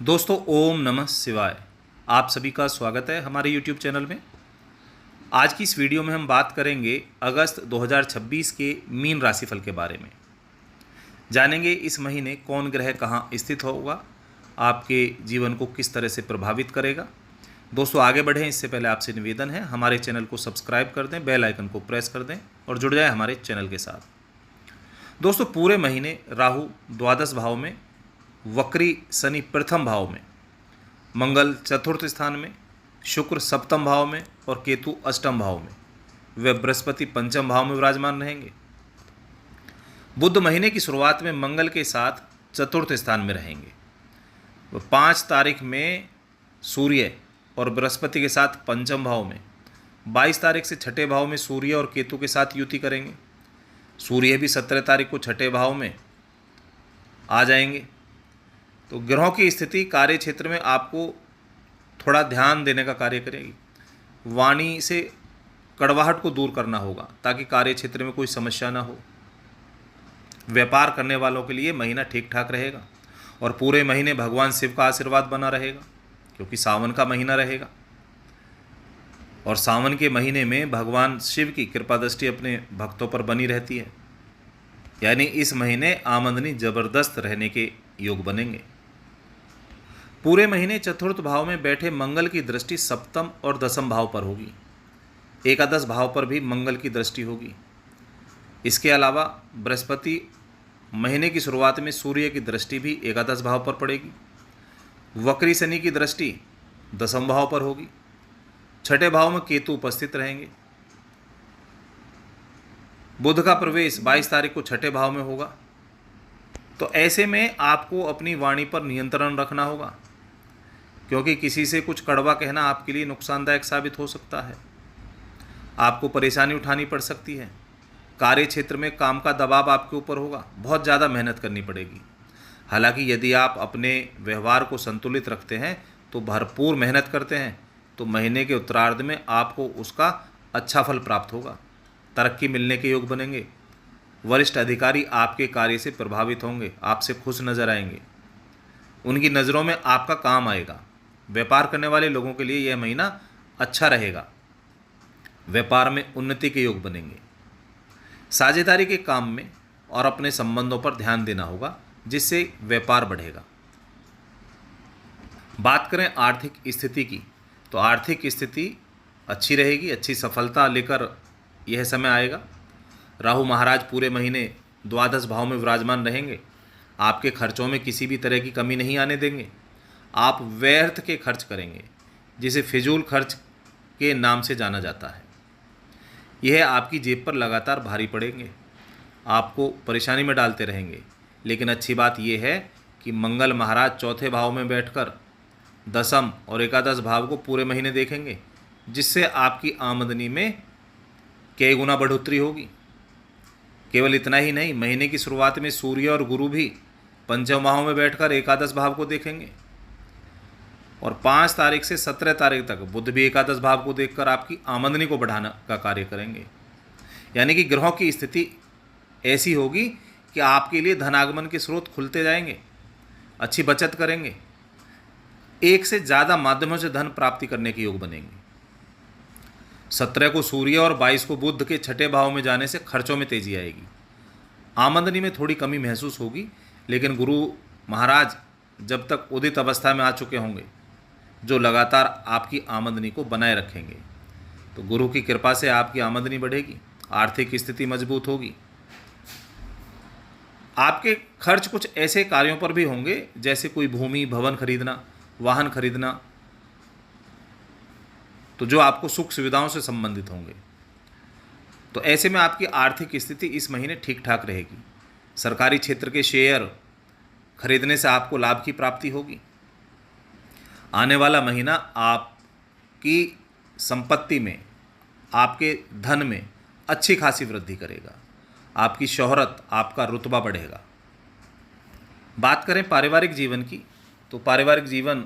दोस्तों ओम नमः शिवाय। आप सभी का स्वागत है हमारे YouTube चैनल में। आज की इस वीडियो में हम बात करेंगे अगस्त 2026 के मीन राशिफल के बारे में। जानेंगे इस महीने कौन ग्रह कहाँ स्थित होगा, आपके जीवन को किस तरह से प्रभावित करेगा। दोस्तों आगे बढ़ें इससे पहले आपसे निवेदन है, हमारे चैनल को सब्सक्राइब कर दें, बेल आइकन को प्रेस कर दें और जुड़ जाएं हमारे चैनल के साथ। दोस्तों पूरे महीने राहु द्वादश भाव में, वक्री शनि प्रथम भाव में, मंगल चतुर्थ स्थान में, शुक्र सप्तम भाव में और केतु अष्टम भाव में, व बृहस्पति पंचम भाव में विराजमान रहेंगे। बुध महीने की शुरुआत में मंगल के साथ चतुर्थ स्थान में रहेंगे। वह 5 तारीख में सूर्य और बृहस्पति के साथ पंचम भाव में, 22 तारीख से छठे भाव में सूर्य और केतु के साथ युति करेंगे। सूर्य भी 17 तारीख को छठे भाव में आ जाएंगे। तो ग्रहों की स्थिति कार्य क्षेत्र में आपको थोड़ा ध्यान देने का कार्य करेगी। वाणी से कड़वाहट को दूर करना होगा ताकि कार्य क्षेत्र में कोई समस्या ना हो। व्यापार करने वालों के लिए महीना ठीक ठाक रहेगा और पूरे महीने भगवान शिव का आशीर्वाद बना रहेगा क्योंकि सावन का महीना रहेगा और सावन के महीने में भगवान शिव की कृपा दृष्टि अपने भक्तों पर बनी रहती है। यानी इस महीने आमदनी जबरदस्त रहने के योग बनेंगे। पूरे महीने चतुर्थ भाव में बैठे मंगल की दृष्टि सप्तम और दसम भाव पर होगी। एकादश भाव पर भी मंगल की दृष्टि होगी। इसके अलावा बृहस्पति महीने की शुरुआत में सूर्य की दृष्टि भी एकादश भाव पर पड़ेगी। वक्री शनि की दृष्टि दसम भाव पर होगी। छठे भाव में केतु उपस्थित रहेंगे। बुध का प्रवेश 22 तारीख को छठे भाव में होगा। तो ऐसे में आपको अपनी वाणी पर नियंत्रण रखना होगा क्योंकि किसी से कुछ कड़वा कहना आपके लिए नुकसानदायक साबित हो सकता है। आपको परेशानी उठानी पड़ सकती है। कार्य क्षेत्र में काम का दबाव आपके ऊपर होगा, बहुत ज़्यादा मेहनत करनी पड़ेगी। हालांकि यदि आप अपने व्यवहार को संतुलित रखते हैं तो भरपूर मेहनत करते हैं तो महीने के उत्तरार्ध में आपको उसका अच्छा फल प्राप्त होगा। तरक्की मिलने के योग बनेंगे। वरिष्ठ अधिकारी आपके कार्य से प्रभावित होंगे, आपसे खुश नजर आएंगे। उनकी नज़रों में आपका काम आएगा। व्यापार करने वाले लोगों के लिए यह महीना अच्छा रहेगा। व्यापार में उन्नति के योग बनेंगे। साझेदारी के काम में और अपने संबंधों पर ध्यान देना होगा जिससे व्यापार बढ़ेगा। बात करें आर्थिक स्थिति की तो आर्थिक स्थिति अच्छी रहेगी, अच्छी सफलता लेकर यह समय आएगा। राहु महाराज पूरे महीने द्वादश भाव में विराजमान रहेंगे। आपके खर्चों में किसी भी तरह की कमी नहीं आने देंगे। आप व्यर्थ के खर्च करेंगे जिसे फिजूल खर्च के नाम से जाना जाता है। यह आपकी जेब पर लगातार भारी पड़ेंगे, आपको परेशानी में डालते रहेंगे। लेकिन अच्छी बात यह है कि मंगल महाराज चौथे भाव में बैठकर दसम और एकादश भाव को पूरे महीने देखेंगे जिससे आपकी आमदनी में कई गुना बढ़ोतरी होगी। केवल इतना ही नहीं, महीने की शुरुआत में सूर्य और गुरु भी पंचम भाव में बैठकर एकादश भाव को देखेंगे और 5 तारीख से 17 तारीख तक बुध भी एकादश भाव को देखकर आपकी आमदनी को बढ़ाने का कार्य करेंगे। यानी कि ग्रहों की स्थिति ऐसी होगी कि आपके लिए धनागमन के स्रोत खुलते जाएंगे। अच्छी बचत करेंगे। एक से ज़्यादा माध्यमों से धन प्राप्ति करने के योग बनेंगे। 17 को सूर्य और 22 को बुध के छठे भाव में जाने से खर्चों में तेजी आएगी। आमदनी में थोड़ी कमी महसूस होगी, लेकिन गुरु महाराज जब तक उदित अवस्था में आ चुके होंगे जो लगातार आपकी आमदनी को बनाए रखेंगे। तो गुरु की कृपा से आपकी आमदनी बढ़ेगी, आर्थिक स्थिति मजबूत होगी। आपके खर्च कुछ ऐसे कार्यों पर भी होंगे जैसे कोई भूमि भवन खरीदना, वाहन खरीदना, तो जो आपको सुख सुविधाओं से संबंधित होंगे। तो ऐसे में आपकी आर्थिक स्थिति इस महीने ठीक ठाक रहेगी। सरकारी क्षेत्र के शेयर खरीदने से आपको लाभ की प्राप्ति होगी। आने वाला महीना आपकी संपत्ति में, आपके धन में अच्छी खासी वृद्धि करेगा। आपकी शोहरत, आपका रुतबा बढ़ेगा। बात करें पारिवारिक जीवन की तो पारिवारिक जीवन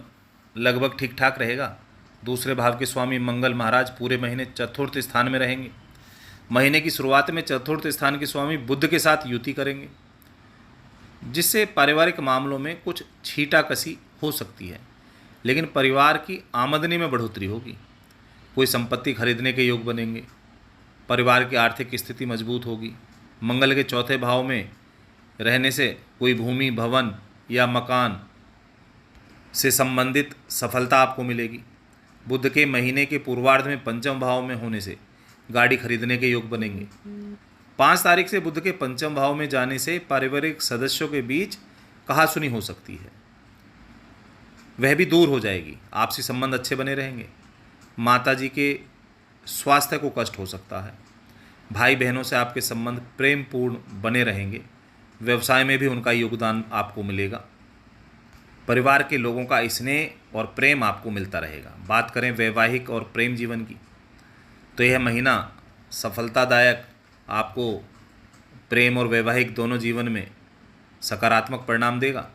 लगभग ठीक ठाक रहेगा। दूसरे भाव के स्वामी मंगल महाराज पूरे महीने चतुर्थ स्थान में रहेंगे। महीने की शुरुआत में चतुर्थ स्थान के स्वामी बुध के साथ युति करेंगे जिससे पारिवारिक मामलों में कुछ छींटाकशी हो सकती है, लेकिन परिवार की आमदनी में बढ़ोतरी होगी। कोई संपत्ति खरीदने के योग बनेंगे। परिवार की आर्थिक स्थिति मजबूत होगी। मंगल के चौथे भाव में रहने से कोई भूमि, भवन या मकान से संबंधित सफलता आपको मिलेगी। बुध के महीने के पूर्वार्ध में पंचम भाव में होने से गाड़ी खरीदने के योग बनेंगे। 5 तारीख से बुध के पंचम भाव में जाने से पारिवारिक सदस्यों के बीच कहासुनी हो सकती है, वह भी दूर हो जाएगी। आपसी संबंध अच्छे बने रहेंगे। माता जी के स्वास्थ्य को कष्ट हो सकता है। भाई बहनों से आपके संबंध प्रेम पूर्ण बने रहेंगे। व्यवसाय में भी उनका योगदान आपको मिलेगा। परिवार के लोगों का स्नेह और प्रेम आपको मिलता रहेगा। बात करें वैवाहिक और प्रेम जीवन की, तो यह महीना सफलतादायक आपको प्रेम और वैवाहिक दोनों जीवन में सकारात्मक परिणाम देगा।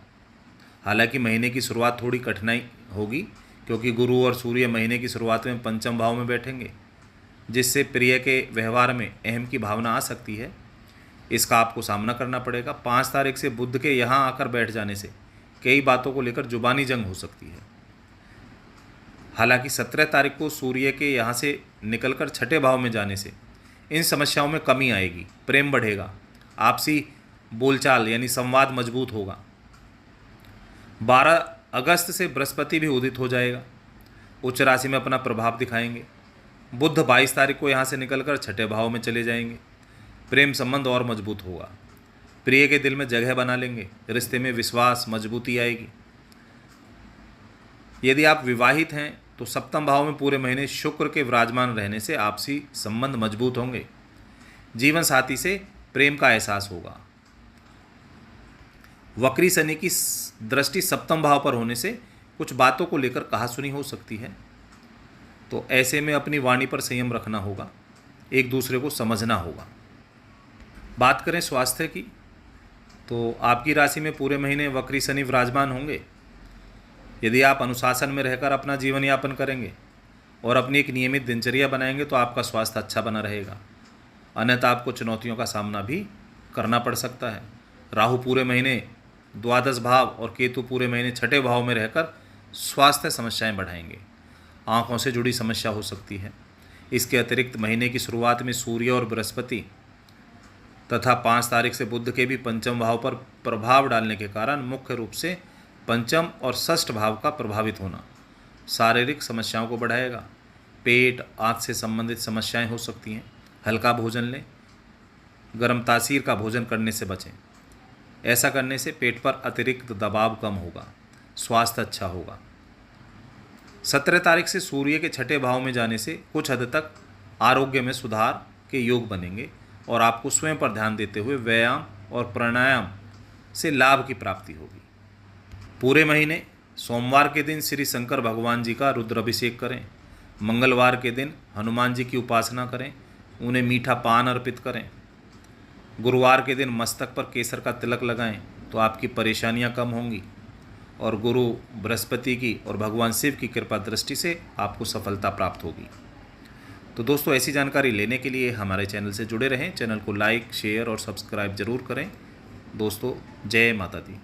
हालांकि महीने की शुरुआत थोड़ी कठिनाई होगी, क्योंकि गुरु और सूर्य महीने की शुरुआत में पंचम भाव में बैठेंगे, जिससे प्रिय के व्यवहार में अहम की भावना आ सकती है। इसका आपको सामना करना पड़ेगा। 5 तारीख से बुध के यहाँ आकर बैठ जाने से कई बातों को लेकर जुबानी जंग हो सकती है। हालांकि 17 तारीख को सूर्य के यहाँ से निकलकर छठे भाव में जाने से इन समस्याओं में कमी आएगी। प्रेम बढ़ेगा। आपसी बोलचाल यानी संवाद मजबूत होगा। 12 अगस्त से बृहस्पति भी उदित हो जाएगा। उच्च राशि में अपना प्रभाव दिखाएंगे। बुध 22 तारीख को यहाँ से निकलकर छठे भाव में चले जाएंगे। प्रेम संबंध और मजबूत होगा। प्रिय के दिल में जगह बना लेंगे। रिश्ते में विश्वास, मजबूती आएगी। यदि आप विवाहित हैं तो सप्तम भाव में पूरे महीने शुक्र के विराजमान रहने से आपसी संबंध मजबूत होंगे। जीवन साथी से प्रेम का एहसास होगा। वक्री शनि की दृष्टि सप्तम भाव पर होने से कुछ बातों को लेकर कहासुनी हो सकती है, तो ऐसे में अपनी वाणी पर संयम रखना होगा। एक दूसरे को समझना होगा। बात करें स्वास्थ्य की, तो आपकी राशि में पूरे महीने वक्री शनि विराजमान होंगे। यदि आप अनुशासन में रहकर अपना जीवन यापन करेंगे और अपनी एक नियमित दिनचर्या बनाएंगे तो आपका स्वास्थ्य अच्छा बना रहेगा। अन्यथा आपको चुनौतियों का सामना भी करना पड़ सकता है। राहु पूरे महीने द्वादश भाव और केतु पूरे महीने छठे भाव में रहकर स्वास्थ्य समस्याएं बढ़ाएंगे। आँखों से जुड़ी समस्या हो सकती है। इसके अतिरिक्त महीने की शुरुआत में सूर्य और बृहस्पति तथा 5 तारीख से बुध के भी पंचम भाव पर प्रभाव डालने के कारण मुख्य रूप से पंचम और षष्ठ भाव का प्रभावित होना शारीरिक समस्याओं को बढ़ाएगा। पेट, आँख से संबंधित समस्याएं हो सकती हैं। हल्का भोजन लें। गर्म तासीर का भोजन करने से बचें। ऐसा करने से पेट पर अतिरिक्त दबाव कम होगा। स्वास्थ्य अच्छा होगा। 17 तारीख से सूर्य के छठे भाव में जाने से कुछ हद तक आरोग्य में सुधार के योग बनेंगे और आपको स्वयं पर ध्यान देते हुए व्यायाम और प्राणायाम से लाभ की प्राप्ति होगी। पूरे महीने सोमवार के दिन श्री शंकर भगवान जी का रुद्राभिषेक करें। मंगलवार के दिन हनुमान जी की उपासना करें। उन्हें मीठा पान अर्पित करें। गुरुवार के दिन मस्तक पर केसर का तिलक लगाएं तो आपकी परेशानियां कम होंगी और गुरु बृहस्पति की और भगवान शिव की कृपा दृष्टि से आपको सफलता प्राप्त होगी। तो दोस्तों, ऐसी जानकारी लेने के लिए हमारे चैनल से जुड़े रहें। चैनल को लाइक, शेयर और सब्सक्राइब जरूर करें। दोस्तों, जय माता दी।